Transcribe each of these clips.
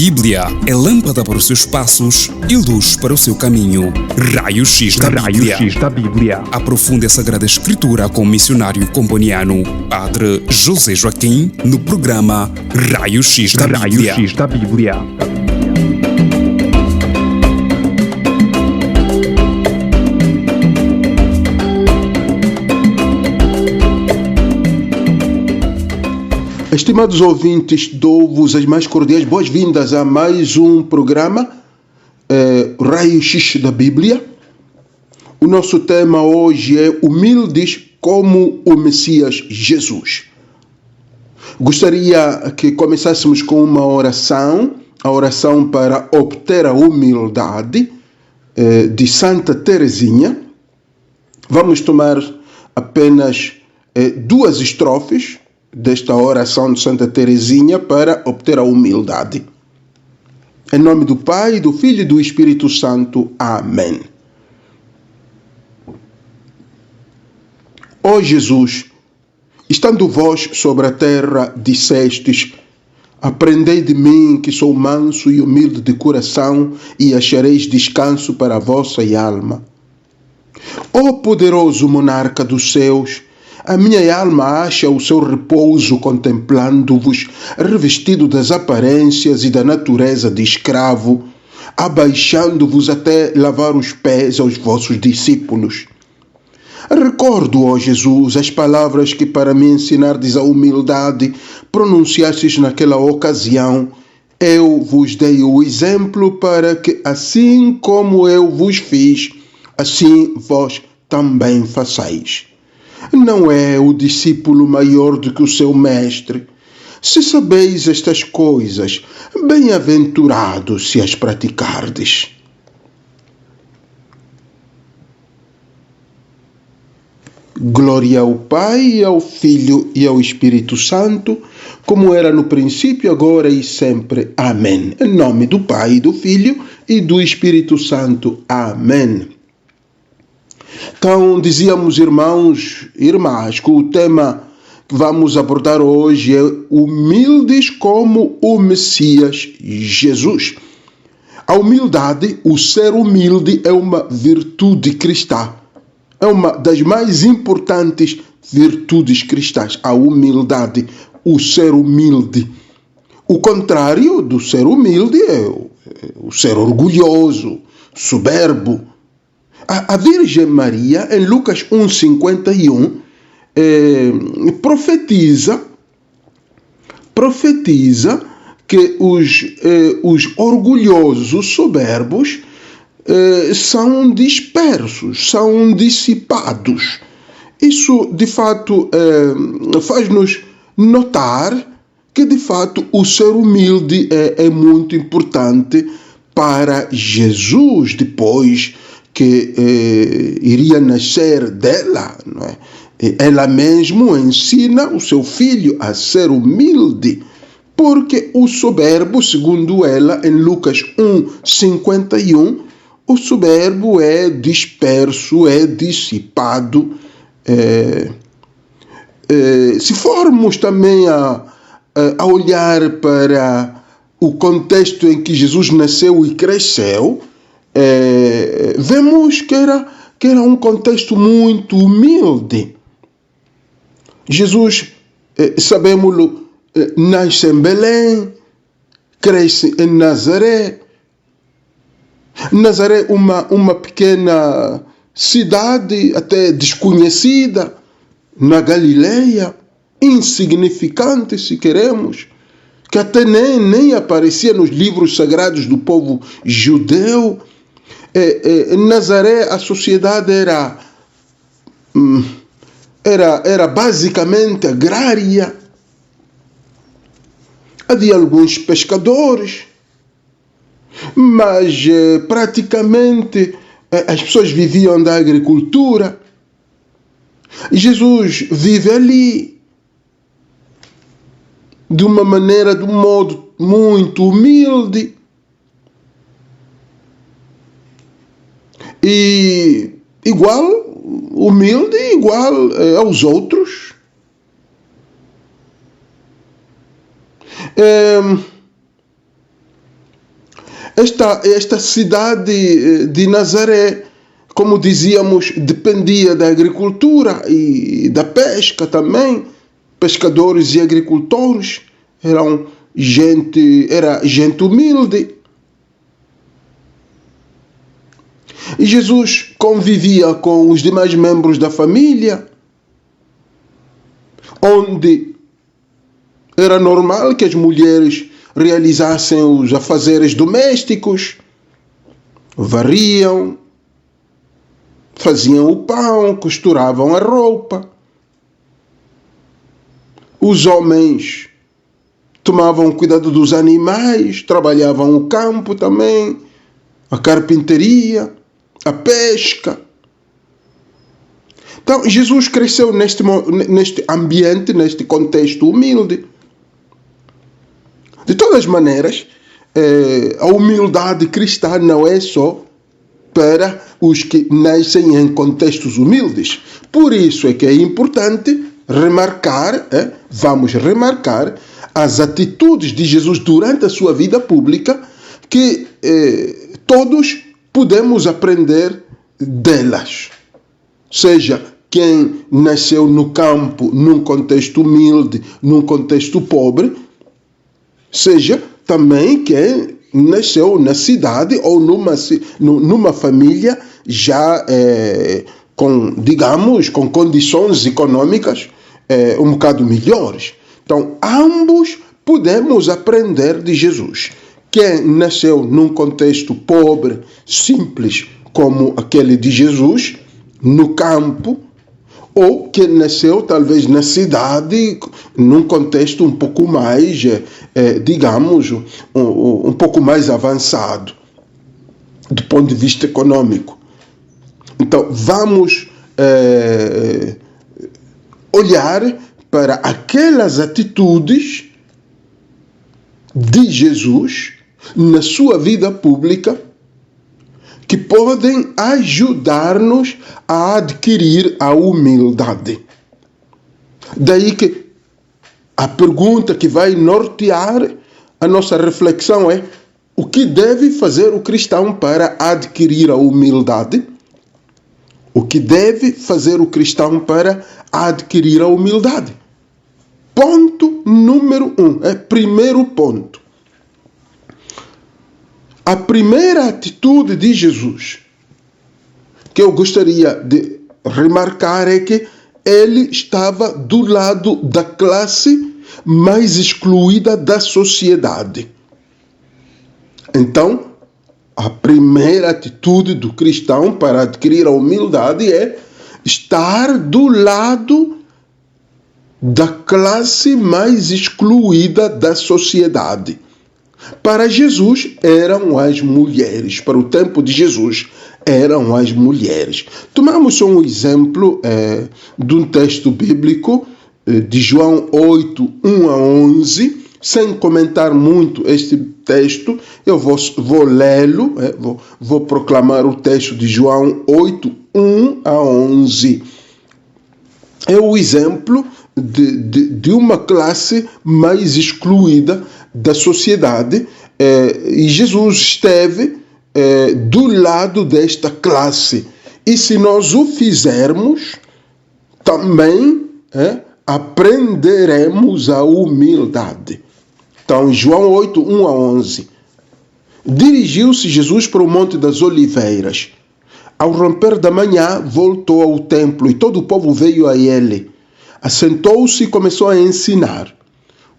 Bíblia é lâmpada para os seus passos e luz para o seu caminho. Raio-X da Bíblia. Raio-X da Bíblia. Aprofunde a Sagrada Escritura com o missionário comboniano, Padre José Joaquim, no programa Raio-X da Bíblia. Raio-X da Bíblia. Estimados ouvintes, dou-vos as mais cordiais boas-vindas a mais um programa Raio-X da Bíblia. O nosso tema hoje é humildes como o Messias Jesus. Gostaria que começássemos com uma oração, a oração para obter a humildade de Santa Teresinha. Vamos tomar apenas duas estrofes desta oração de Santa Teresinha para obter a humildade. Em nome do Pai, do Filho e do Espírito Santo. Amém. Ó Jesus, estando vós sobre a terra, dissestes: aprendei de mim, que sou manso e humilde de coração, e achareis descanso para a vossa alma. Ó poderoso monarca dos céus, a minha alma acha o seu repouso contemplando-vos, revestido das aparências e da natureza de escravo, abaixando-vos até lavar os pés aos vossos discípulos. Recordo, ó Jesus, as palavras que para me ensinardes a humildade pronunciastes naquela ocasião. Eu vos dei o exemplo para que, assim como eu vos fiz, assim vós também façais. Não é o discípulo maior do que o seu mestre. Se sabeis estas coisas, bem-aventurado se as praticardes. Glória ao Pai, ao Filho e ao Espírito Santo, como era no princípio, agora e sempre. Amém. Em nome do Pai, do Filho e do Espírito Santo. Amém. Então, dizíamos, irmãos e irmãs, que o tema que vamos abordar hoje é humildes como o Messias Jesus. A humildade, o ser humilde, é uma virtude cristã. É uma das mais importantes virtudes cristãs. A humildade, o ser humilde. O contrário do ser humilde é o ser orgulhoso, soberbo. A Virgem Maria, em Lucas 1,51, profetiza que os orgulhosos, os soberbos, são dispersos, são dissipados. Isso, de fato, faz-nos notar que, de fato, o ser humilde é muito importante para Jesus, depois que iria nascer dela, não é? Ela mesmo ensina o seu filho a ser humilde, porque o soberbo, segundo ela, em Lucas 1,51, o soberbo é disperso, é dissipado. Se formos também a olhar para o contexto em que Jesus nasceu e cresceu, vemos que era um contexto muito humilde. Jesus, sabemos-lo, nasce em Belém, cresce em Nazaré. Nazaré, uma pequena cidade até desconhecida na Galileia, insignificante, se queremos, que até nem aparecia nos livros sagrados do povo judeu. Em Nazaré a sociedade era basicamente agrária. Havia alguns pescadores, mas praticamente as pessoas viviam da agricultura. Jesus vive ali de uma maneira, de um modo muito humilde. E humilde igual aos outros. Esta cidade de Nazaré, como dizíamos, dependia da agricultura e da pesca também. Pescadores e agricultores, era gente humilde. E Jesus convivia com os demais membros da família, onde era normal que as mulheres realizassem os afazeres domésticos, varriam, faziam o pão, costuravam a roupa. Os homens tomavam cuidado dos animais, trabalhavam o campo também, a carpintaria, a pesca. Então, Jesus cresceu neste ambiente, neste contexto humilde. De todas as maneiras, a humildade cristã não é só para os que nascem em contextos humildes. Por isso é que é importante vamos remarcar as atitudes de Jesus durante a sua vida pública, que todos podemos aprender delas. Seja quem nasceu no campo, num contexto humilde, num contexto pobre, seja também quem nasceu na cidade ou numa família já com condições econômicas um bocado melhores. Então, ambos podemos aprender de Jesus. Quem nasceu num contexto pobre, simples, como aquele de Jesus, no campo, ou quem nasceu talvez na cidade, num contexto um pouco mais, um pouco mais avançado, do ponto de vista econômico. Então, vamos olhar para aquelas atitudes de Jesus na sua vida pública que podem ajudar-nos a adquirir a humildade. Daí que a pergunta que vai nortear a nossa reflexão é: o que deve fazer o cristão para adquirir a humildade? O que deve fazer o cristão para adquirir a humildade? Ponto número 1, primeiro ponto. A primeira atitude de Jesus que eu gostaria de remarcar é que ele estava do lado da classe mais excluída da sociedade. Então, a primeira atitude do cristão para adquirir a humildade é estar do lado da classe mais excluída da sociedade. Para Jesus, eram as mulheres. Para o tempo de Jesus, eram as mulheres. Tomamos só um exemplo de um texto bíblico de João 8, 1 a 11. Sem comentar muito este texto, eu vou lê-lo, vou proclamar o texto de João 8, 1 a 11. É o exemplo de uma classe mais excluída da sociedade, e Jesus esteve do lado desta classe. E se nós o fizermos, também aprenderemos a humildade. Então, João 8, 1 a 11. Dirigiu-se Jesus para o Monte das Oliveiras. Ao romper da manhã, voltou ao templo e todo o povo veio a ele. Assentou-se e começou a ensinar.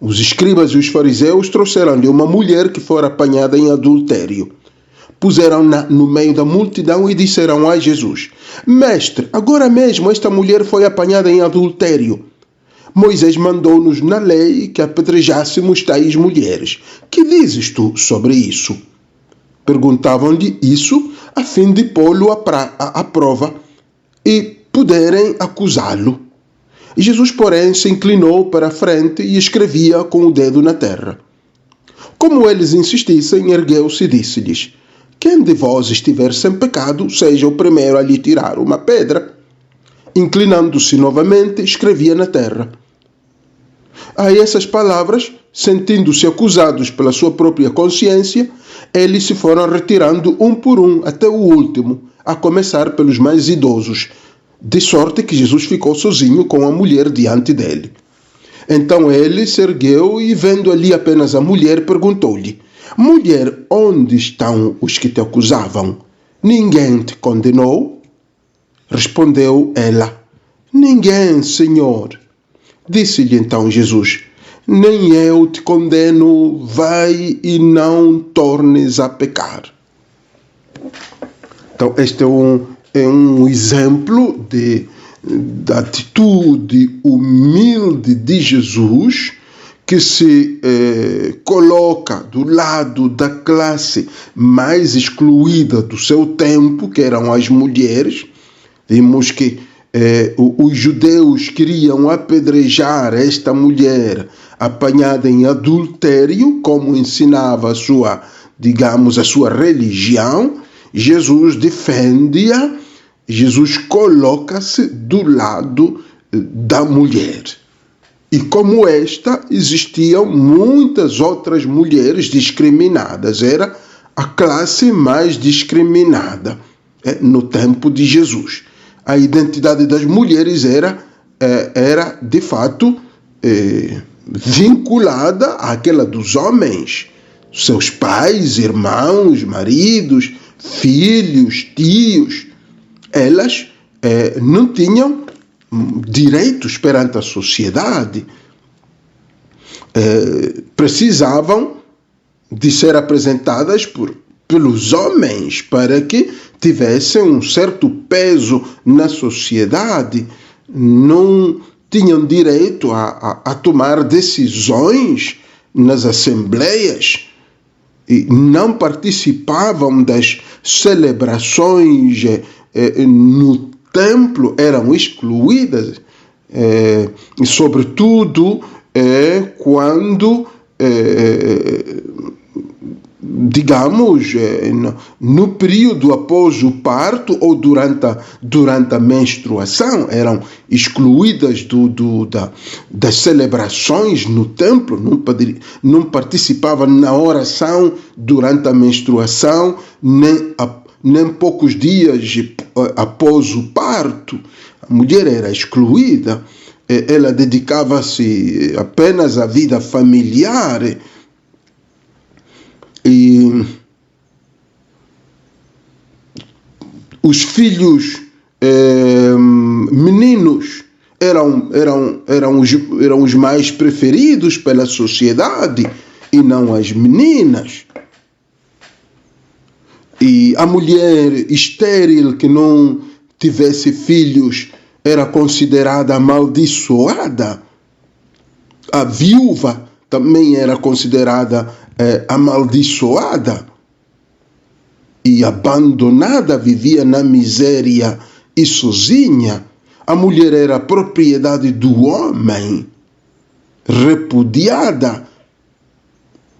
Os escribas e os fariseus trouxeram-lhe uma mulher que fora apanhada em adultério. Puseram-na no meio da multidão e disseram a Jesus: Mestre, agora mesmo esta mulher foi apanhada em adultério. Moisés mandou-nos na lei que apedrejássemos tais mulheres. Que dizes tu sobre isso? Perguntavam-lhe isso a fim de pô-lo à prova e poderem acusá-lo. E Jesus, porém, se inclinou para a frente e escrevia com o dedo na terra. Como eles insistissem, ergueu-se e disse-lhes: Quem de vós estiver sem pecado, seja o primeiro a lhe tirar uma pedra. Inclinando-se novamente, escrevia na terra. A essas palavras, sentindo-se acusados pela sua própria consciência, eles se foram retirando um por um até o último, a começar pelos mais idosos, de sorte que Jesus ficou sozinho com a mulher diante dele. Então ele se ergueu e, vendo ali apenas a mulher, perguntou-lhe: Mulher, onde estão os que te acusavam? Ninguém te condenou? Respondeu ela: Ninguém, Senhor. Disse-lhe então Jesus: Nem eu te condeno, vai e não tornes a pecar. Então este é um exemplo da atitude humilde de Jesus, que se coloca do lado da classe mais excluída do seu tempo, que eram as mulheres. Vimos que os judeus queriam apedrejar esta mulher apanhada em adultério, como ensinava a sua religião. Jesus defende-a, Jesus coloca-se do lado da mulher. E como esta, existiam muitas outras mulheres discriminadas. Era a classe mais discriminada no tempo de Jesus. A identidade das mulheres era de fato, vinculada àquela dos homens. Seus pais, irmãos, maridos, filhos, tios. Elas não tinham direitos perante a sociedade. Precisavam de ser apresentadas pelos homens para que tivessem um certo peso na sociedade. Não tinham direito a tomar decisões nas assembleias e não participavam das celebrações no templo, eram excluídas, e sobretudo quando, digamos, no período após o parto ou durante a menstruação, eram excluídas das celebrações no templo, não participavam na oração durante a menstruação, nem poucos dias após o parto. A mulher era excluída, ela dedicava-se apenas à vida familiar. E os filhos meninos eram os mais preferidos pela sociedade e não as meninas. E a mulher estéril que não tivesse filhos era considerada amaldiçoada. A viúva também era considerada amaldiçoada e abandonada, vivia na miséria e sozinha. A mulher era propriedade do homem, repudiada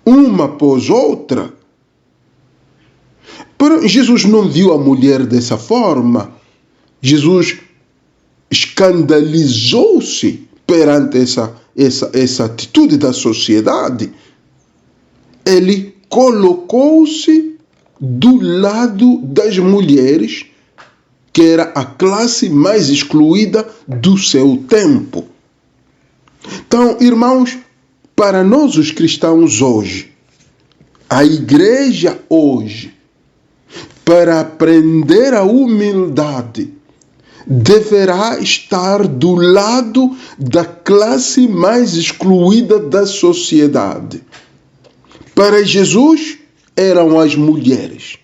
uma após outra. Porém, Jesus não viu a mulher dessa forma. Jesus escandalizou-se perante essa atitude da sociedade. Ele colocou-se do lado das mulheres, que era a classe mais excluída do seu tempo. Então, irmãos, para nós os cristãos hoje, a igreja hoje, para aprender a humildade, deverá estar do lado da classe mais excluída da sociedade. Para Jesus, eram as mulheres.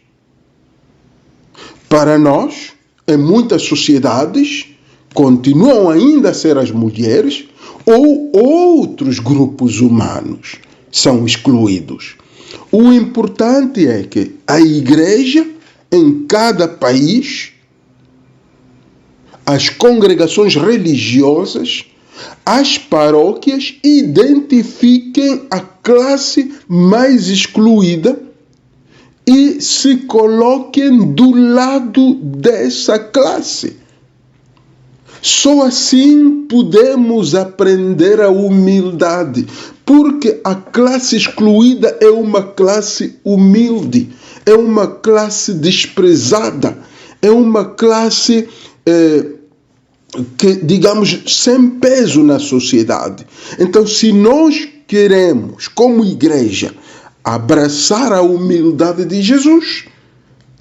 Para nós, em muitas sociedades, continuam ainda a ser as mulheres ou outros grupos humanos são excluídos. O importante é que a igreja, em cada país, as congregações religiosas, as paróquias identifiquem a classe mais excluída e se coloquem do lado dessa classe. Só assim podemos aprender a humildade, porque a classe excluída é uma classe humilde, é uma classe desprezada, é uma classe que, digamos, sem peso na sociedade. Então, se nós queremos, como igreja, abraçar a humildade de Jesus,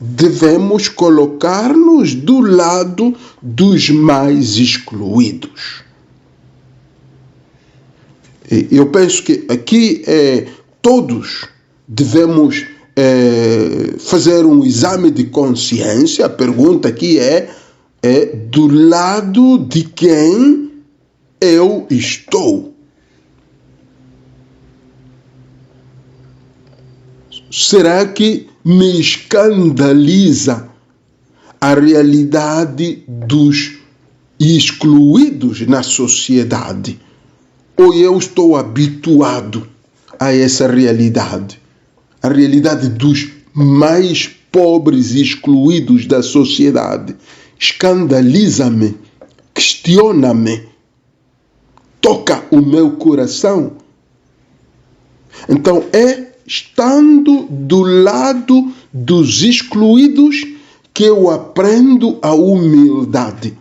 devemos colocar-nos do lado dos mais excluídos. Eu penso que aqui todos devemos fazer um exame de consciência. A pergunta aqui é do lado de quem eu estou. Será que me escandaliza a realidade dos excluídos na sociedade? Ou eu estou habituado a essa realidade? A realidade dos mais pobres e excluídos da sociedade escandaliza-me, questiona-me, toca o meu coração. Então estando do lado dos excluídos que eu aprendo a humildade.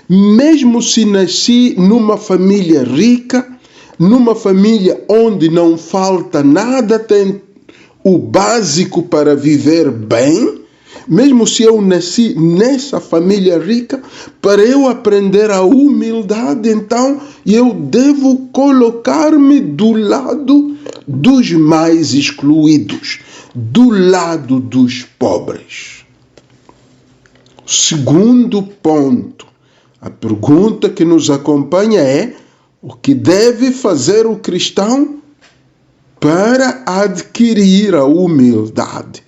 Mesmo se nasci numa família rica, numa família onde não falta nada, tem o básico para viver bem, mesmo se eu nasci nessa família rica, para eu aprender a humildade, então eu devo colocar-me do lado dos mais excluídos, do lado dos pobres. Segundo ponto, a pergunta que nos acompanha é: o que deve fazer o cristão para adquirir a humildade?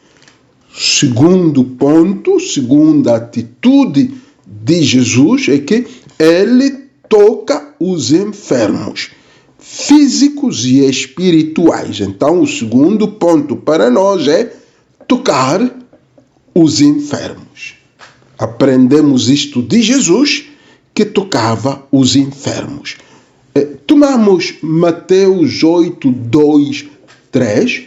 Segundo ponto, segunda atitude de Jesus é que ele toca os enfermos, físicos e espirituais. Então, o segundo ponto para nós é tocar os enfermos. Aprendemos isto de Jesus, que tocava os enfermos. Tomamos Mateus 8, 2, 3.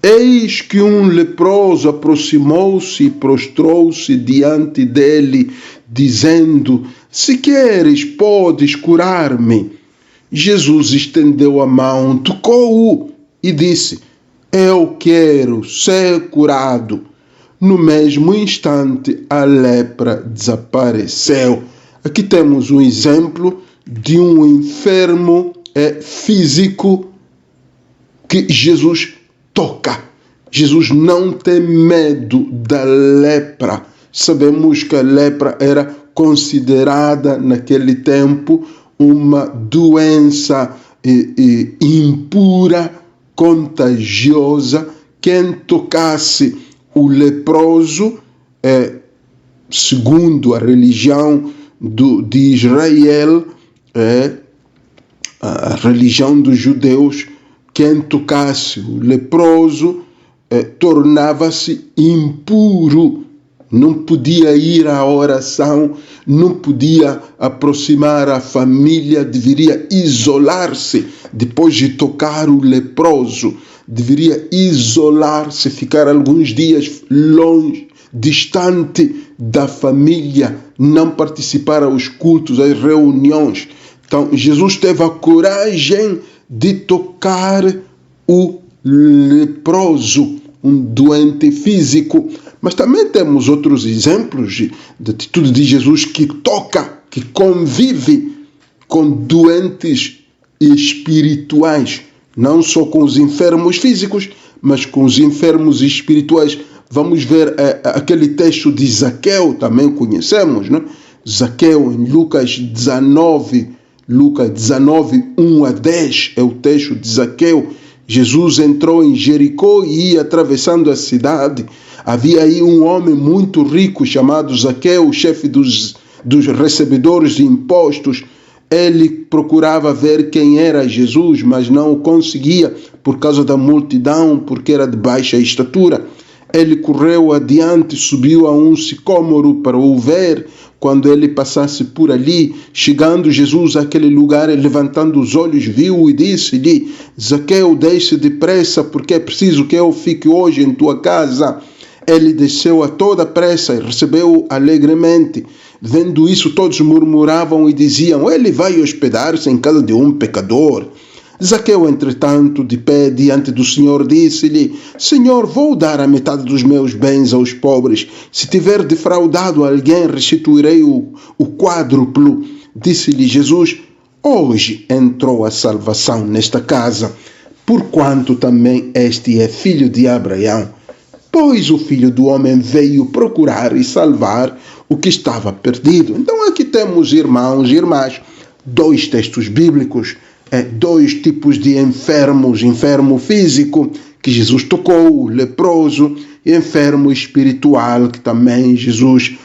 Eis que um leproso aproximou-se e prostrou-se diante dele, dizendo: se queres, podes curar-me. Jesus estendeu a mão, tocou-o e disse: eu quero ser curado. No mesmo instante, a lepra desapareceu. Aqui temos um exemplo de um enfermo físico que Jesus toca. Jesus não tem medo da lepra. Sabemos que a lepra era considerada naquele tempo uma doença impura, contagiosa. Quem tocasse o leproso, segundo a religião de Israel, a religião dos judeus, quem tocasse o leproso tornava-se impuro, não podia ir à oração, não podia aproximar a família, deveria isolar-se depois de tocar o leproso, deveria isolar-se, ficar alguns dias longe, distante da família, não participar aos cultos, às reuniões. Então, Jesus teve a coragem de tocar o leproso, um doente físico. Mas também temos outros exemplos de atitude de Jesus que toca, que convive com doentes espirituais, não só com os enfermos físicos, mas com os enfermos espirituais. Vamos ver aquele texto de Zaqueu, também conhecemos, né? Zaqueu, em Lucas 19, 1 a 10, é o texto de Zaqueu. Jesus entrou em Jericó e ia atravessando a cidade. Havia aí um homem muito rico chamado Zaqueu, chefe dos recebedores de impostos. Ele procurava ver quem era Jesus, mas não o conseguia por causa da multidão, porque era de baixa estatura. Ele correu adiante, subiu a um sicômoro para o ver. quando ele passasse por ali, chegando Jesus àquele lugar, levantando os olhos, viu e disse-lhe: Zaqueu, desce depressa, porque é preciso que eu fique hoje em tua casa. Ele desceu a toda pressa e recebeu-o alegremente. Vendo isso, todos murmuravam e diziam: ele vai hospedar-se em casa de um pecador. Zaqueu, entretanto, de pé diante do Senhor, disse-lhe: Senhor, vou dar a metade dos meus bens aos pobres. Se tiver defraudado alguém, restituirei o quádruplo. Disse-lhe Jesus: hoje entrou a salvação nesta casa, porquanto também este é filho de Abraão. Pois o Filho do Homem veio procurar e salvar o que estava perdido. Então aqui temos, irmãos e irmãs, dois textos bíblicos, dois tipos de enfermos: enfermo físico, que Jesus tocou, o leproso, e enfermo espiritual, que também Jesus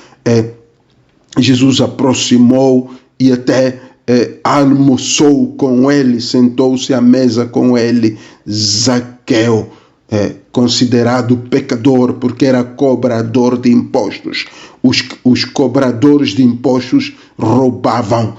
aproximou e até almoçou com ele, sentou-se à mesa com ele. Zaqueu, considerado pecador porque era cobrador de impostos. Os cobradores de impostos roubavam,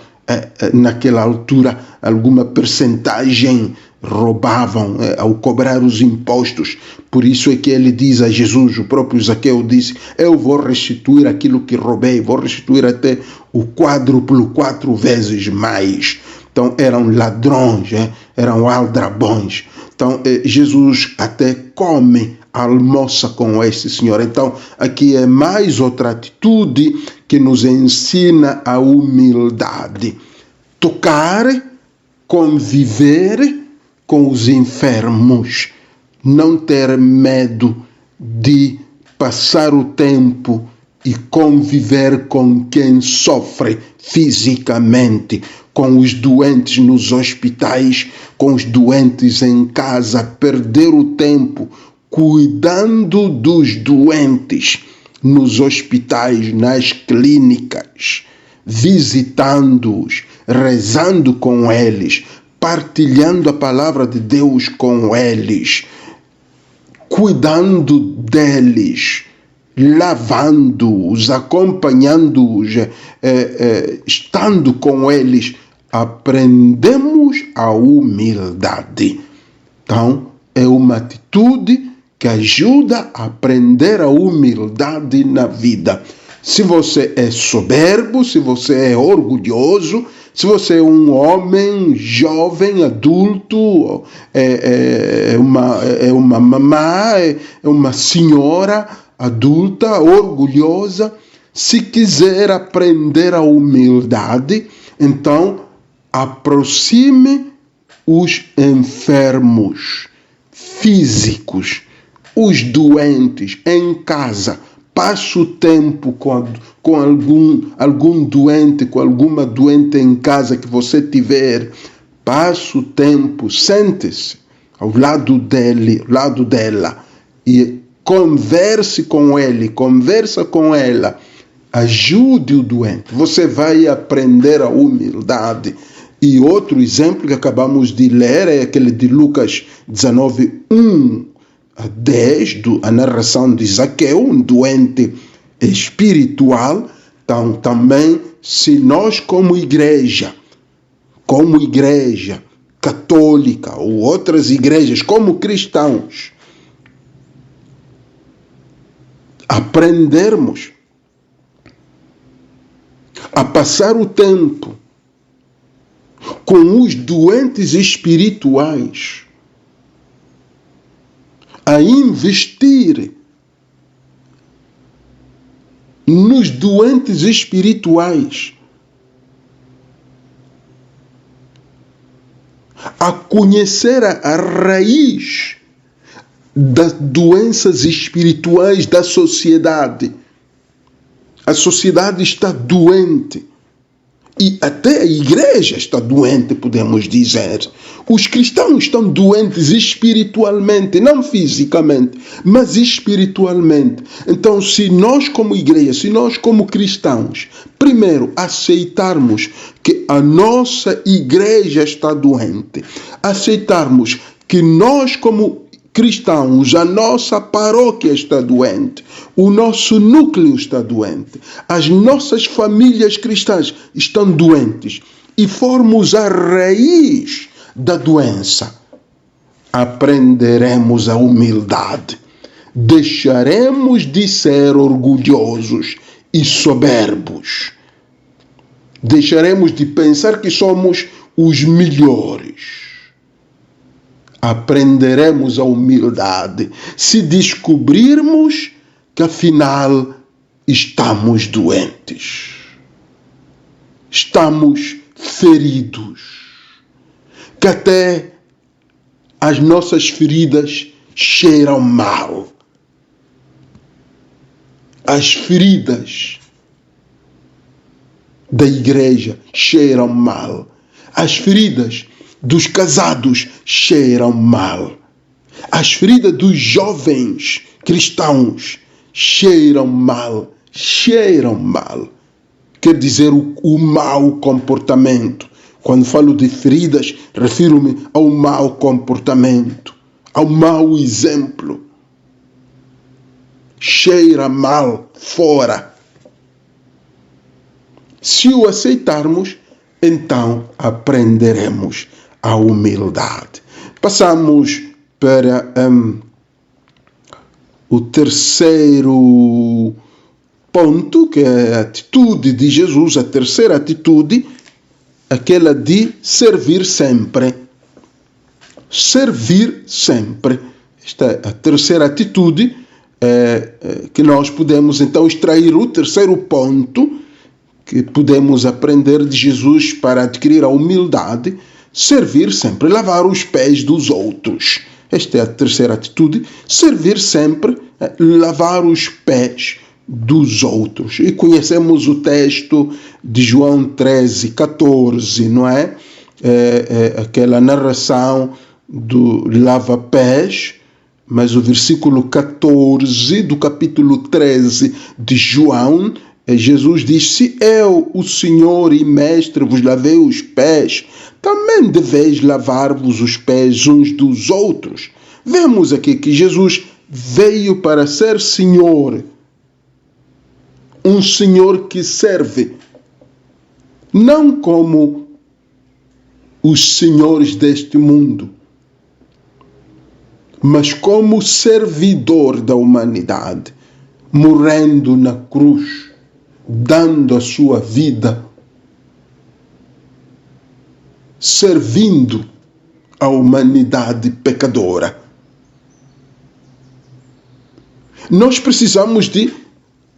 naquela altura, alguma percentagem, roubavam ao cobrar os impostos. Por isso é que ele diz a Jesus, o próprio Zaqueu disse: eu vou restituir aquilo que roubei, vou restituir até o quádruplo, 4 vezes mais. Então eram ladrões, eram aldrabões. Então Jesus até come, almoça com esse senhor. Então aqui é mais outra atitude que nos ensina a humildade. Tocar, conviver com os enfermos, não ter medo de passar o tempo e conviver com quem sofre fisicamente, com os doentes nos hospitais, com os doentes em casa, perder o tempo cuidando dos doentes nos hospitais, nas clínicas, visitando-os, rezando com eles, partilhando a palavra de Deus com eles, cuidando deles, lavando-os, acompanhando-os, estando com eles, aprendemos a humildade. Então, é uma atitude que ajuda a aprender a humildade na vida. Se você é soberbo, se você é orgulhoso, se você é um homem jovem, adulto, é uma mamã, é uma senhora adulta, orgulhosa, se quiser aprender a humildade, então aproxime os enfermos físicos, os doentes em casa. Passe o tempo com algum doente, com alguma doente em casa que você tiver. Passe o tempo, sente-se ao lado dele, ao lado dela, e converse com ele, conversa com ela. Ajude o doente. Você vai aprender a humildade. E outro exemplo que acabamos de ler é aquele de Lucas 19, 1 a 10, a narração de Zaqueu, um doente espiritual. Então, também, se nós como igreja católica ou outras igrejas, como cristãos, aprendermos a passar o tempo com os doentes espirituais, a investir nos doentes espirituais, a conhecer a raiz das doenças espirituais da sociedade. A sociedade está doente. E até a igreja está doente, podemos dizer. Os cristãos estão doentes espiritualmente, não fisicamente, mas espiritualmente. Então, se nós como igreja, se nós como cristãos, primeiro aceitarmos que a nossa igreja está doente, aceitarmos que nós como cristãos, a nossa paróquia está doente, o nosso núcleo está doente, as nossas famílias cristãs estão doentes e formos a raiz da doença, aprenderemos a humildade, deixaremos de ser orgulhosos e soberbos, deixaremos de pensar que somos os melhores. Aprenderemos a humildade se descobrirmos que afinal estamos doentes, estamos feridos, que até as nossas feridas cheiram mal. As feridas da igreja cheiram mal. As feridas dos casados cheiram mal. As feridas dos jovens cristãos cheiram mal. Cheiram mal. Quer dizer, o mau comportamento. Quando falo de feridas, refiro-me ao mau comportamento, ao mau exemplo. Cheira mal fora. Se o aceitarmos, então aprenderemos a humildade. Passamos para o terceiro ponto, que é a atitude de Jesus, a terceira atitude, aquela de servir sempre. Servir sempre. Esta é a terceira atitude que nós podemos então extrair o terceiro ponto que podemos aprender de Jesus para adquirir a humildade, servir sempre, lavar os pés dos outros. Esta é a terceira atitude, servir sempre, lavar os pés dos outros. E conhecemos o texto de João 13:14, não é? Aquela narração do lava-pés, mas o versículo 14 do capítulo 13 de João, Jesus diz: se eu, o Senhor e Mestre, vos lavei os pés, também deveis lavar-vos os pés uns dos outros. Vemos aqui que Jesus veio para ser Senhor, um Senhor que serve, não como os senhores deste mundo, mas como servidor da humanidade, morrendo na cruz, dando a sua vida, servindo a humanidade pecadora. Nós precisamos de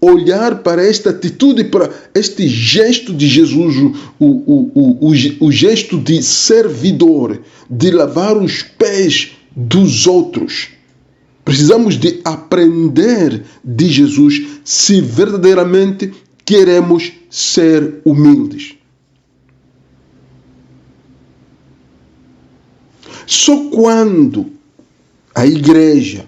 olhar para esta atitude, para este gesto de Jesus, o gesto de servidor, de lavar os pés dos outros. Precisamos de aprender de Jesus se verdadeiramente queremos ser humildes. Só quando a igreja,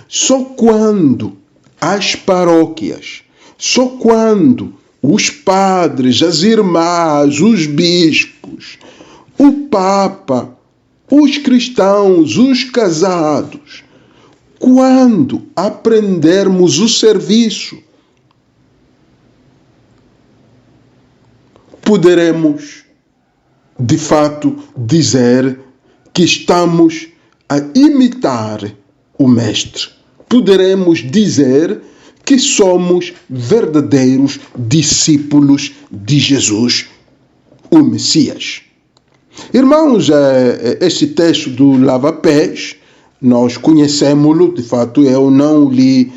só quando as paróquias, só quando os padres, as irmãs, os bispos, o Papa, os cristãos, os casados, quando aprendermos o serviço, poderemos, de fato, dizer que estamos a imitar o Mestre. Poderemos dizer que somos verdadeiros discípulos de Jesus, o Messias. Irmãos, este texto do lava-pés, nós conhecemos-lo, de fato eu não li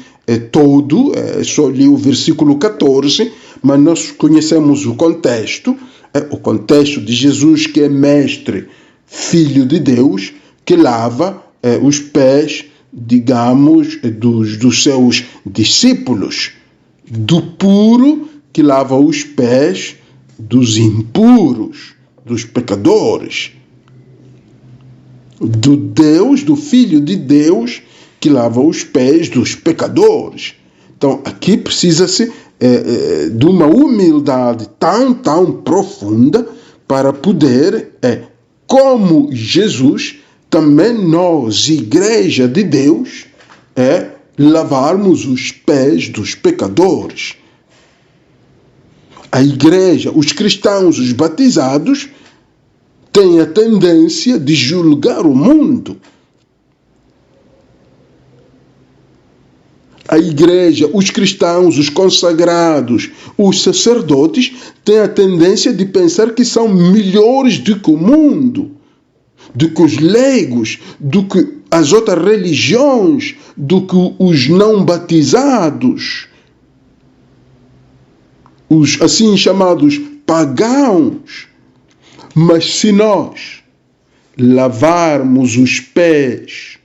todo, só li o versículo 14, mas nós conhecemos o contexto de Jesus, que é Mestre, Filho de Deus, que lava os pés, digamos, dos seus discípulos, do puro que lava os pés dos impuros, dos pecadores, do Deus, do Filho de Deus que lava os pés dos pecadores. Então aqui precisa-se de uma humildade tão profunda para poder, como Jesus, também nós, Igreja de Deus, lavarmos os pés dos pecadores. A Igreja, os cristãos, os batizados, têm a tendência de julgar o mundo. A Igreja, os cristãos, os consagrados, os sacerdotes têm a tendência de pensar que são melhores do que o mundo, do que os leigos, do que as outras religiões, do que os não batizados, os assim chamados pagãos. Mas se nós lavarmos os pés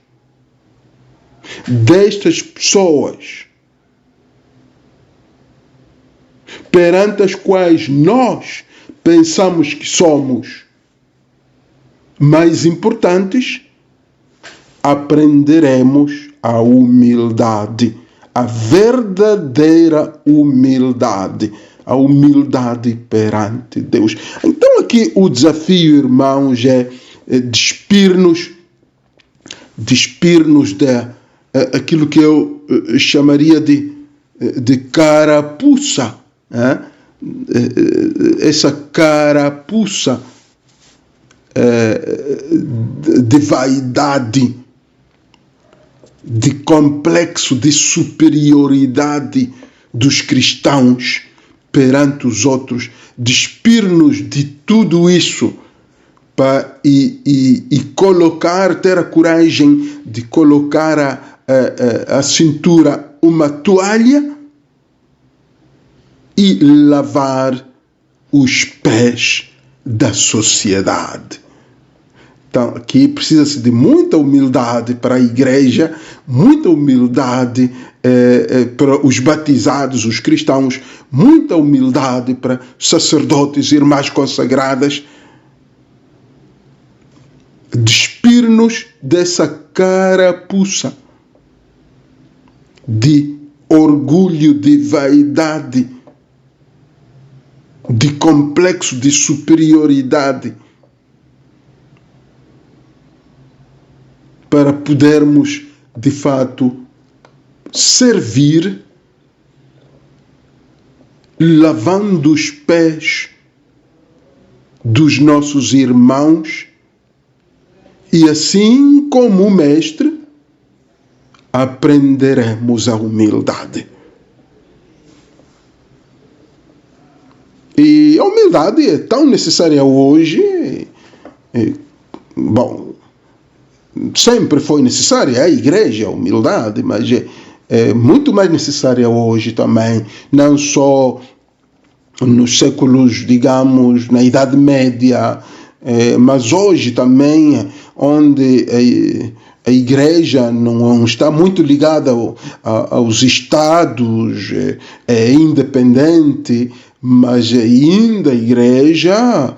destas pessoas perante as quais nós pensamos que somos mais importantes, aprenderemos a humildade, a verdadeira humildade, a humildade perante Deus. Então aqui o desafio, irmãos, é despir-nos daquilo que eu chamaria de carapuça, essa carapuça de vaidade, de complexo de superioridade dos cristãos perante os outros, despir-nos de tudo isso e ter a coragem de colocar a cintura uma toalha e lavar os pés da sociedade. Então, aqui precisa-se de muita humildade para a Igreja, muita humildade para os batizados, os cristãos, muita humildade para sacerdotes, irmãs consagradas. Despir-nos dessa carapuça de orgulho, de vaidade, de complexo de superioridade, para podermos, de fato, servir lavando os pés dos nossos irmãos e, assim como o Mestre, aprenderemos a humildade. E a humildade é tão necessária hoje, sempre foi necessária a Igreja, a humildade, mas é muito mais necessária hoje também, não só nos séculos, digamos, na Idade Média, mas hoje também, onde a Igreja não está muito ligada aos Estados, é independente, mas ainda a Igreja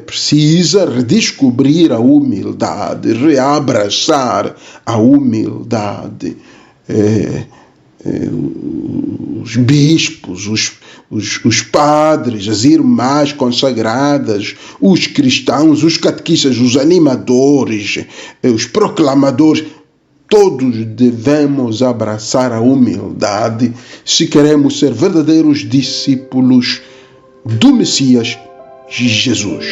precisa redescobrir a humildade, reabraçar a humildade. Os bispos, os padres, as irmãs consagradas, os cristãos, os catequistas, os animadores, os proclamadores, todos devemos abraçar a humildade se queremos ser verdadeiros discípulos do Messias Jesus.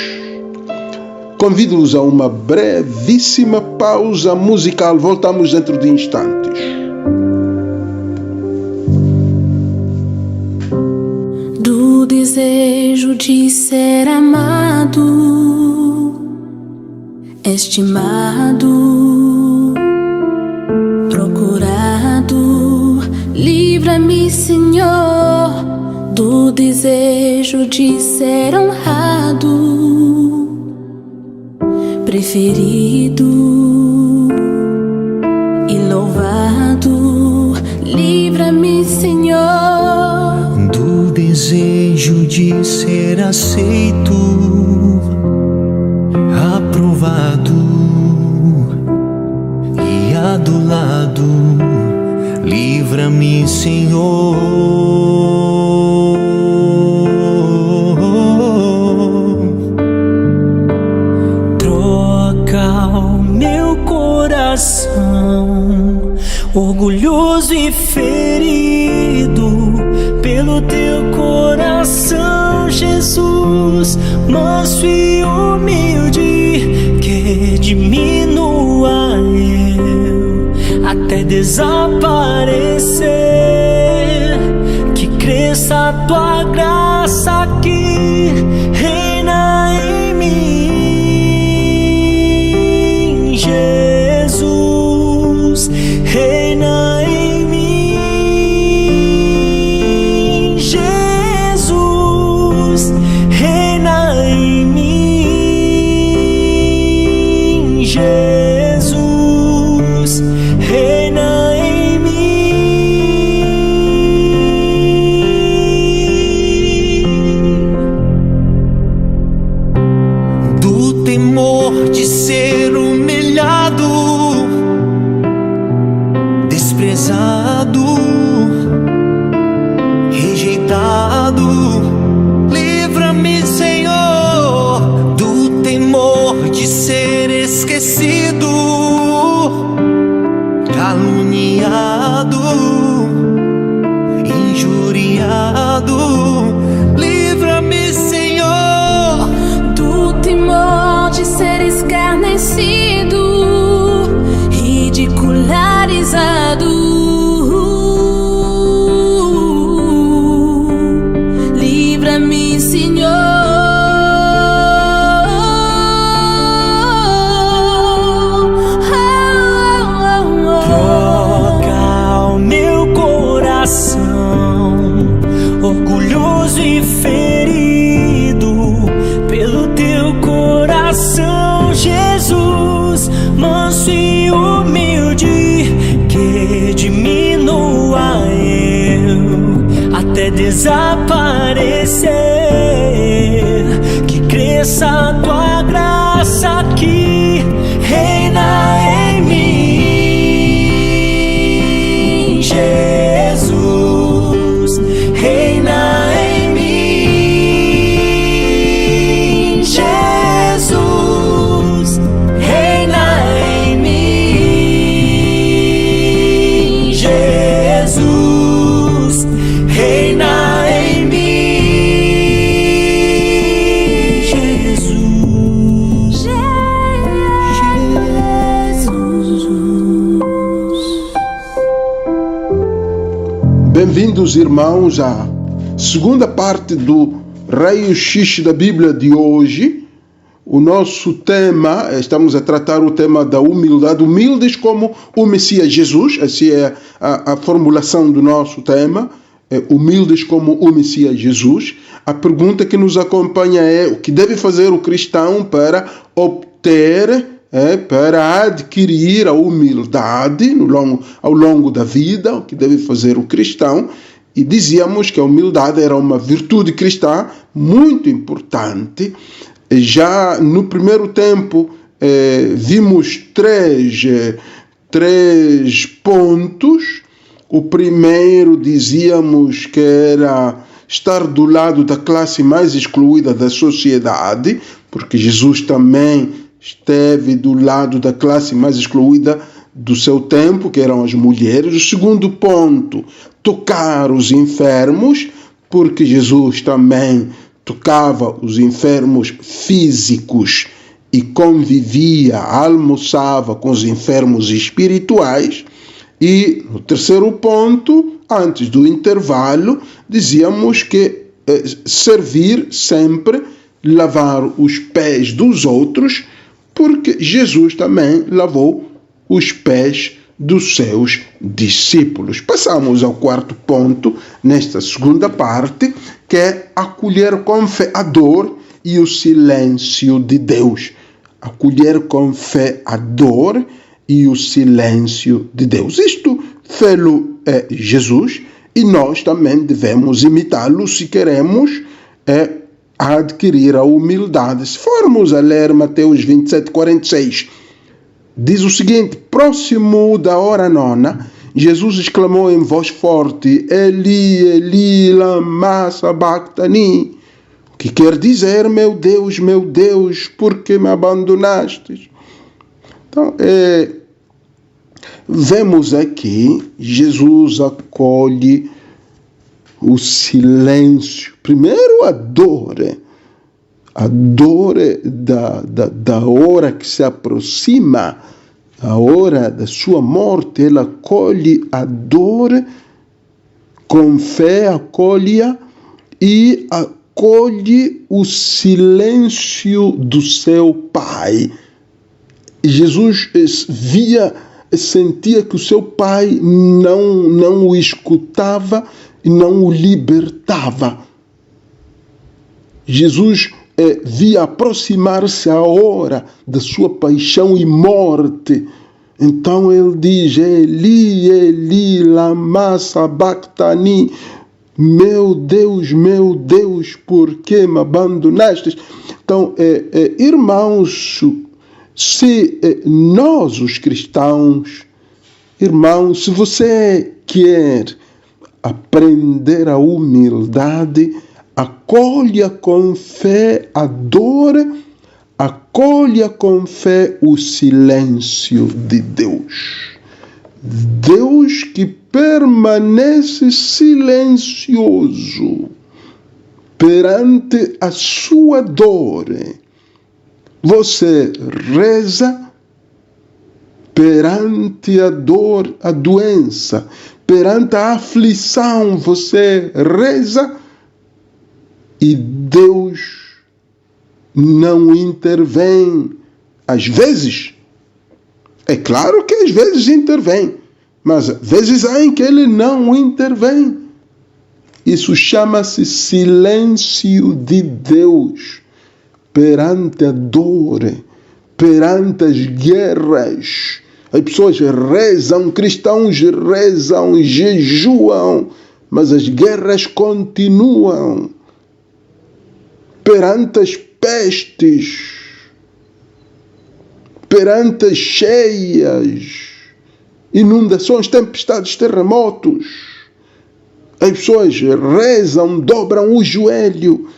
Convido-os a uma brevíssima pausa musical. Voltamos dentro de instantes. Do desejo de ser amado, estimado, procurado, livra-me, Senhor, do desejo de ser honrado, preferido e louvado. Livra-me, Senhor, do desejo de ser aceito, aprovado e adulado. Livra-me, Senhor. Troca o meu teu coração, Jesus, manso e humilde, que diminua eu até desaparecer, que cresça a tua graça que reina em mim, Jesus, reina em mim, Jesus, reina em mim, Jesus, reina em mim. Do temor de ser humilhado, desprezado, rejeitado, livra-me, Senhor, do temor de ser esquecido, caluniado, injuriado, livra-me, Senhor, do temor de ser escarnecido, ridicularizado. Livra-me, Senhor. troca o meu coração, orgulhoso e ferido, pelo teu coração, Jesus, manso e humilde, que diminua eu até desaparecer, que cresça a tua graça que reina em mim, Jesus, reina em mim, Jesus, reina em mim, Jesus, reina em mim, Jesus, Bem-vindos, irmãos, à segunda parte do Raio-X da Bíblia de hoje. O nosso tema, estamos a tratar o tema da humildade, humildes como o Messias Jesus, assim é a formulação do nosso tema, humildes como o Messias Jesus. A pergunta que nos acompanha é: o que deve fazer o cristão para obter, para adquirir a humildade ao longo da vida? O que deve fazer o cristão? E dizíamos que a humildade era uma virtude cristã muito importante. Já no primeiro tempo vimos três pontos. O primeiro dizíamos que era estar do lado da classe mais excluída da sociedade, porque Jesus também esteve do lado da classe mais excluída do seu tempo, que eram as mulheres. O segundo ponto, tocar os enfermos, porque Jesus também tocava os enfermos físicos e convivia, almoçava com os enfermos espirituais. E no terceiro ponto, antes do intervalo, dizíamos que servir sempre, lavar os pés dos outros, porque Jesus também lavou os pés dos seus discípulos. Passamos ao quarto ponto, nesta segunda parte, que é acolher com fé a dor e o silêncio de Deus. Acolher com fé a dor e o silêncio de Deus. Isto fê-lo Jesus, e nós também devemos imitá-lo se queremos adquirir a humildade. Se formos a ler Mateus 27:46, diz o seguinte: próximo da hora nona, Jesus exclamou em voz forte: Eli, Eli, lama sabachthani, o que quer dizer: meu Deus, por que me abandonaste? Então, vemos aqui Jesus acolhe o silêncio. Primeiro a dor da hora que se aproxima, a hora da sua morte. Ele acolhe a dor com fé, acolhe-a e acolhe o silêncio do seu Pai. Jesus sentia que o seu Pai não o escutava e não o libertava. Jesus via aproximar-se a hora da sua paixão e morte. Então ele diz: Eli, Eli, lama sabachthani, meu Deus, por que me abandonaste? Então, irmãos, se nós, os cristãos, irmãos, se você quer aprender a humildade, acolha com fé a dor, acolha com fé o silêncio de Deus. Deus que permanece silencioso perante a sua dor. Você reza perante a dor, a doença, perante a aflição, você reza e Deus não intervém. Às vezes, é claro que às vezes intervém, mas vezes há em que ele não intervém. Isso chama-se silêncio de Deus perante a dor, perante as guerras. As pessoas rezam, cristãos rezam, jejuam, mas as guerras continuam. Perante as pestes, perante as cheias, inundações, tempestades, terremotos, as pessoas rezam, dobram o joelho,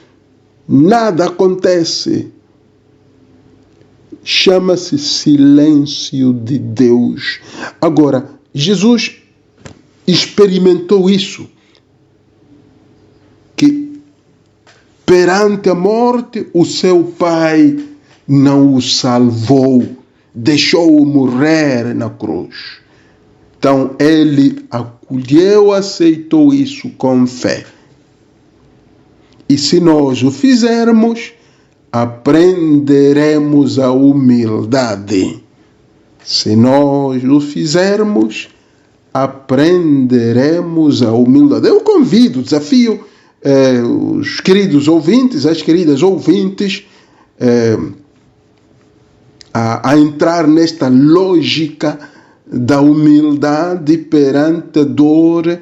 nada acontece. Chama-se silêncio de Deus. Agora, Jesus experimentou isso, que perante a morte o seu Pai não o salvou, deixou-o morrer na cruz. Então ele acolheu, aceitou isso com fé. E se nós o fizermos, aprenderemos a humildade. Se nós o fizermos, aprenderemos a humildade. Eu convido, desafio os queridos ouvintes, as queridas ouvintes, a entrar nesta lógica da humildade perante a dor,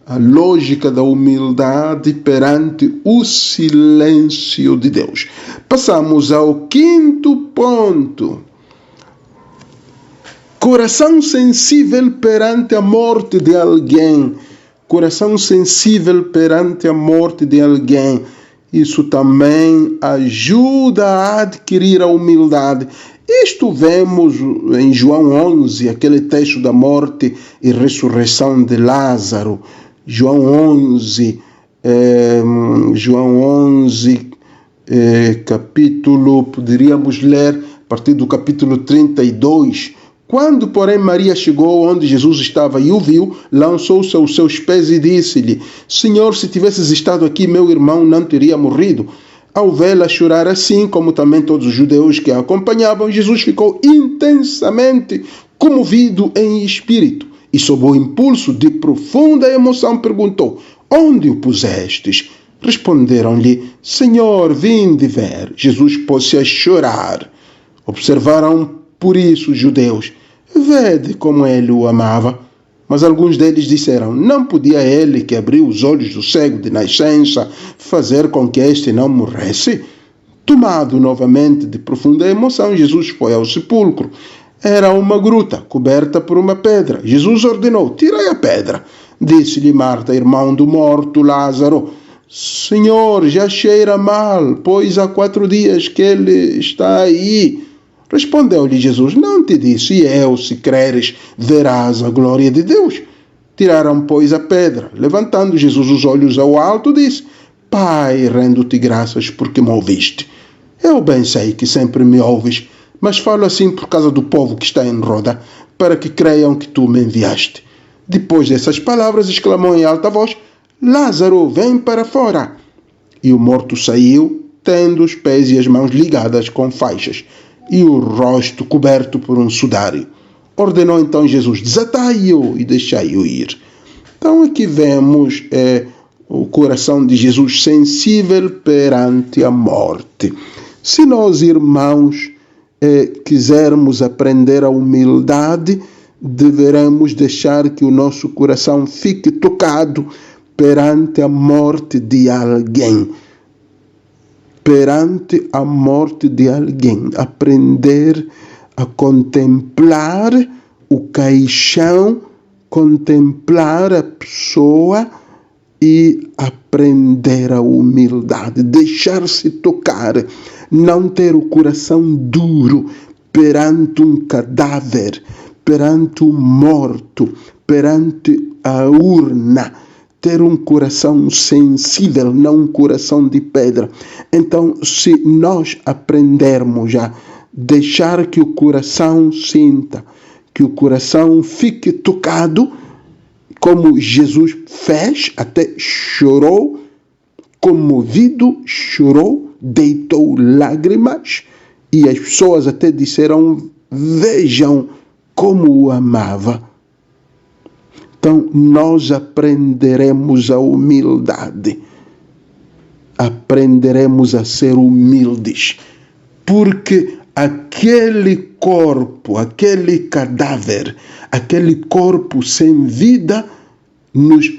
a lógica da humildade perante o silêncio de Deus. Passamos ao quinto ponto. Coração sensível perante a morte de alguém. Coração sensível perante a morte de alguém. Isso também ajuda a adquirir a humildade. Isto vemos em João 11, aquele texto da morte e ressurreição de Lázaro. João 11, capítulo, poderíamos ler a partir do capítulo 32. Quando, porém, Maria chegou onde Jesus estava e o viu, lançou-se aos seus pés e disse-lhe: Senhor, se tivesses estado aqui, meu irmão não teria morrido. Ao vê-la chorar assim, como também todos os judeus que a acompanhavam, Jesus ficou intensamente comovido em espírito e, sob o impulso de profunda emoção, perguntou: Onde o pusestes? Responderam-lhe: Senhor, vinde ver. Jesus pôs-se a chorar. Observaram por isso os judeus: Vede como ele o amava. Mas alguns deles disseram: Não podia ele, que abriu os olhos do cego de nascença, fazer com que este não morresse? Tomado novamente de profunda emoção, Jesus foi ao sepulcro. Era uma gruta, coberta por uma pedra. Jesus ordenou: Tirai a pedra. Disse-lhe Marta, irmão do morto Lázaro: Senhor, já cheira mal, pois há 4 dias que ele está aí. Respondeu-lhe Jesus: Não te disse eu, se creres, verás a glória de Deus? Tiraram, pois, a pedra. Levantando Jesus os olhos ao alto, disse: Pai, rendo-te graças porque me ouviste. Eu bem sei que sempre me ouves, mas falo assim por causa do povo que está em roda, para que creiam que tu me enviaste. Depois dessas palavras, exclamou em alta voz: Lázaro, vem para fora. E o morto saiu, tendo os pés e as mãos ligadas com faixas, e o rosto coberto por um sudário. Ordenou então Jesus: desatai-o e deixai-o ir. Então aqui vemos o coração de Jesus sensível perante a morte. Se nós, irmãos, quisermos aprender a humildade, deveremos deixar que o nosso coração fique tocado perante a morte de alguém. Perante a morte de alguém. Aprender a contemplar o caixão, contemplar a pessoa e aprender a humildade, deixar-se tocar, não ter o coração duro perante um cadáver, perante um morto, perante a urna, ter um coração sensível, não um coração de pedra. Então, se nós aprendermos a deixar que o coração sinta, que o coração fique tocado, como Jesus fez, até chorou, comovido, chorou, deitou lágrimas, e as pessoas até disseram: vejam como o amava. Então, nós aprenderemos a humildade, aprenderemos a ser humildes, porque aquele corpo, aquele cadáver, aquele corpo sem vida, nos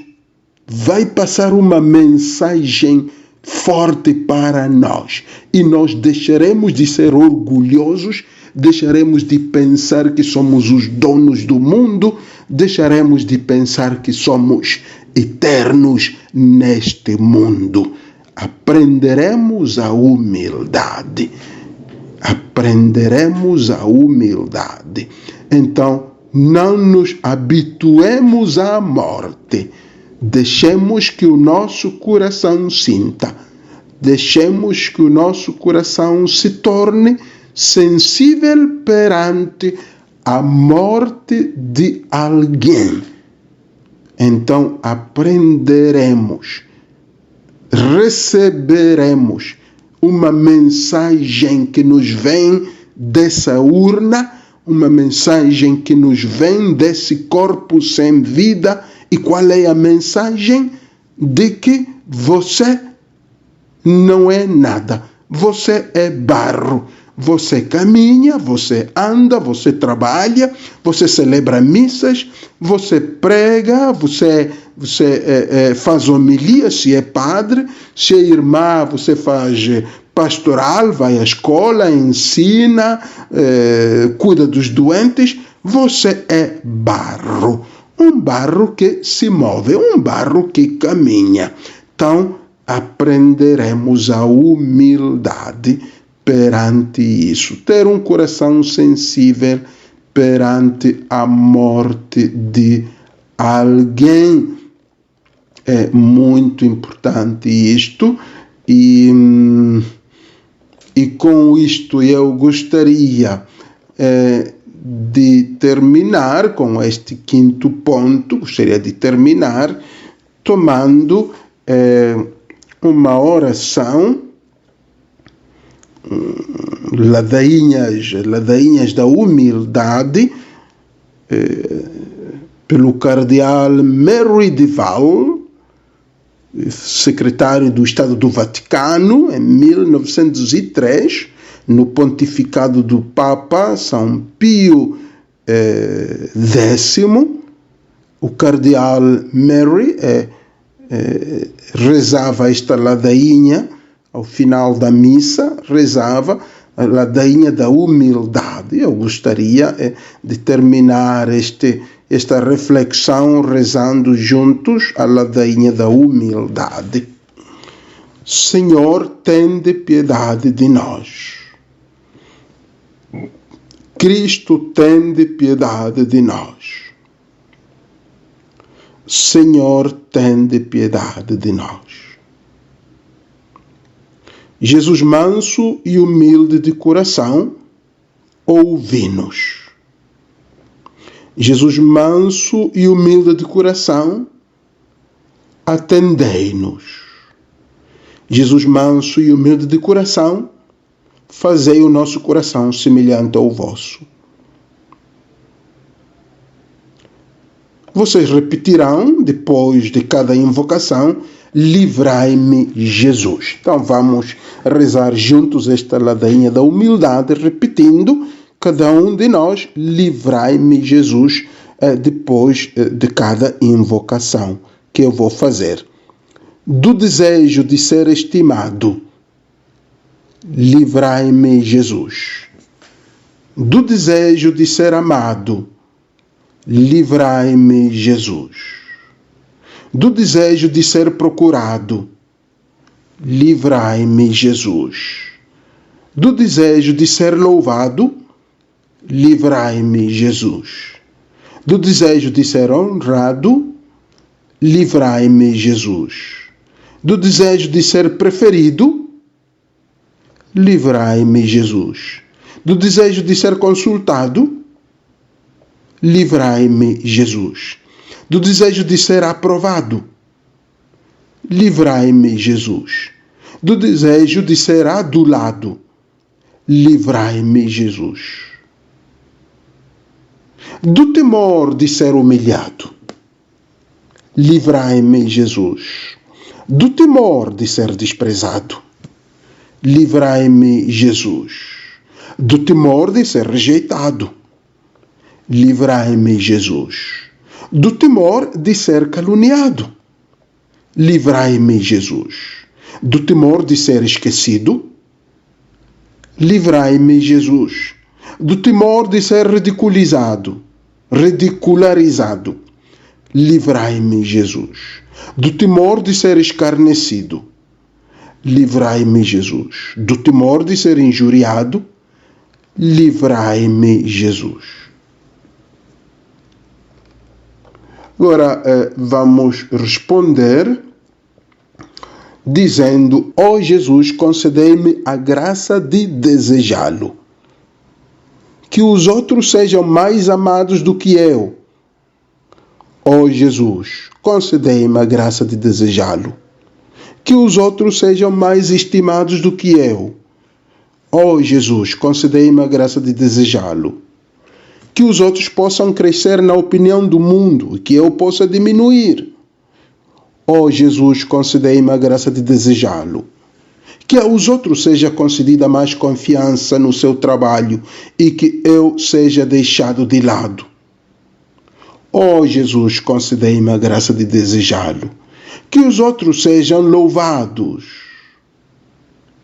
vai passar uma mensagem forte para nós. E nós deixaremos de ser orgulhosos, deixaremos de pensar que somos os donos do mundo, deixaremos de pensar que somos eternos neste mundo. Aprenderemos a humildade. Aprenderemos a humildade. Então, não nos habituemos à morte. Deixemos que o nosso coração sinta. Deixemos que o nosso coração se torne sensível perante a morte de alguém. Então, aprenderemos, receberemos uma mensagem que nos vem dessa urna, uma mensagem que nos vem desse corpo sem vida. E qual é a mensagem? De que você não é nada, você é barro. Você caminha, você anda, você trabalha, você celebra missas, você prega, você faz homilia, se é padre, se é irmã, você faz pastoral, vai à escola, ensina, cuida dos doentes. Você é barro, um barro que se move, um barro que caminha. Então, aprenderemos a humildade perante isso. Ter um coração sensível perante a morte de alguém. É muito importante isto. E com isto eu gostaria de terminar com este quinto ponto. Gostaria de terminar tomando uma oração, ladainhas da humildade, pelo cardeal Mary Duval, secretário do Estado do Vaticano, em 1903, no pontificado do Papa São Pio X. O cardeal Mary rezava esta ladainha ao final da missa, rezava a ladainha da humildade. Eu gostaria de terminar esta reflexão rezando juntos a ladainha da humildade. Senhor, tende piedade de nós. Cristo, tende piedade de nós. Senhor, tende piedade de nós. Jesus manso e humilde de coração, ouvi-nos. Jesus manso e humilde de coração, atendei-nos. Jesus manso e humilde de coração, fazei o nosso coração semelhante ao vosso. Vocês repetirão, depois de cada invocação, livrai-me, Jesus. Então vamos rezar juntos esta ladainha da humildade, repetindo, cada um de nós, livrai-me, Jesus, depois de cada invocação que eu vou fazer. Do desejo de ser estimado, livrai-me, Jesus. Do desejo de ser amado, livrai-me, Jesus. Do desejo de ser procurado, livrai-me, Jesus. Do desejo de ser louvado, livrai-me, Jesus. Do desejo de ser honrado, livrai-me, Jesus. Do desejo de ser preferido, livrai-me, Jesus. Do desejo de ser consultado, livrai-me, Jesus. Do desejo de ser aprovado, livrai-me, Jesus. Do desejo de ser adulado, livrai-me, Jesus. Do temor de ser humilhado, livrai-me, Jesus. Do temor de ser desprezado, livrai-me, Jesus. Do temor de ser rejeitado, livrai-me, Jesus. Do temor de ser caluniado, livrai-me, Jesus. Do temor de ser esquecido, livrai-me, Jesus. Do temor de ser ridicularizado, livrai-me, Jesus. Do temor de ser escarnecido, livrai-me, Jesus. Do temor de ser injuriado, livrai-me, Jesus. Agora vamos responder dizendo: ó Jesus, concedei-me a graça de desejá-lo. Que os outros sejam mais amados do que eu. Ó Jesus, concedei-me a graça de desejá-lo. Que os outros sejam mais estimados do que eu. Ó Jesus, concedei-me a graça de desejá-lo. Que os outros possam crescer na opinião do mundo e que eu possa diminuir. Ó Jesus, concedei-me a graça de desejá-lo. Que aos outros seja concedida mais confiança no seu trabalho e que eu seja deixado de lado. Ó Jesus, concedei-me a graça de desejá-lo. Que os outros sejam louvados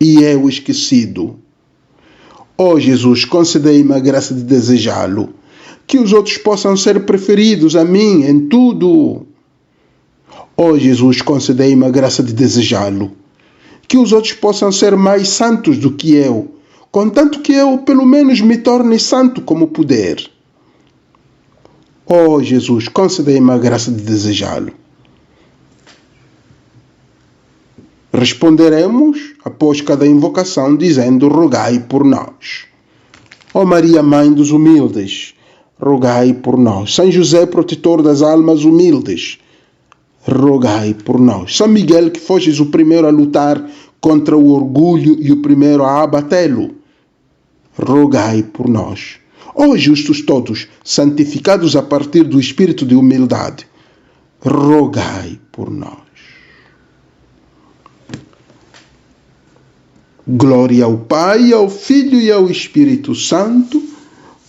e eu esquecido. Ó Jesus, concedei-me a graça de desejá-lo. Que os outros possam ser preferidos a mim em tudo. Ó Jesus, concedei-me a graça de desejá-lo. Que os outros possam ser mais santos do que eu, contanto que eu pelo menos me torne santo como puder. Ó Jesus, concedei-me a graça de desejá-lo. Responderemos após cada invocação dizendo: rogai por nós. Ó Maria, Mãe dos humildes, rogai por nós. São José, protetor das almas humildes, rogai por nós. São Miguel, que foges o primeiro a lutar contra o orgulho e o primeiro a abatê-lo, rogai por nós. Ó justos todos, santificados a partir do espírito de humildade, rogai por nós. Glória ao Pai, ao Filho e ao Espírito Santo,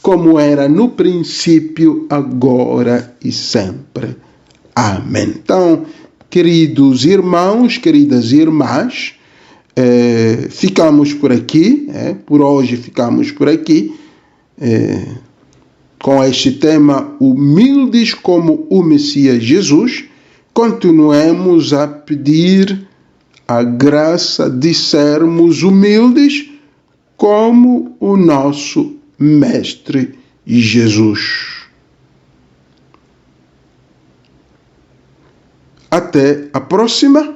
como era no princípio, agora e sempre. Amém. Então, queridos irmãos, queridas irmãs, ficamos por aqui, por hoje ficamos por aqui, com este tema, humildes como o Messias Jesus. Continuemos a pedir a graça de sermos humildes como o nosso Mestre Jesus. Até a próxima.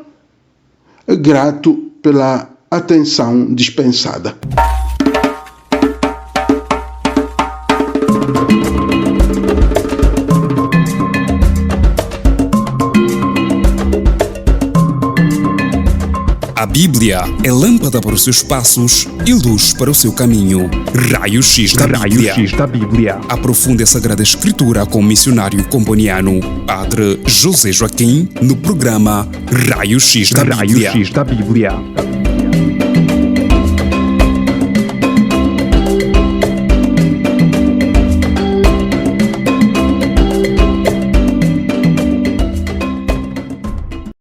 Grato pela atenção dispensada. A Bíblia é lâmpada para os seus passos e luz para o seu caminho. Raio-X da Bíblia. Aprofunde a Sagrada Escritura com o missionário comboniano, Padre José Joaquim, no programa Raio-X da Bíblia.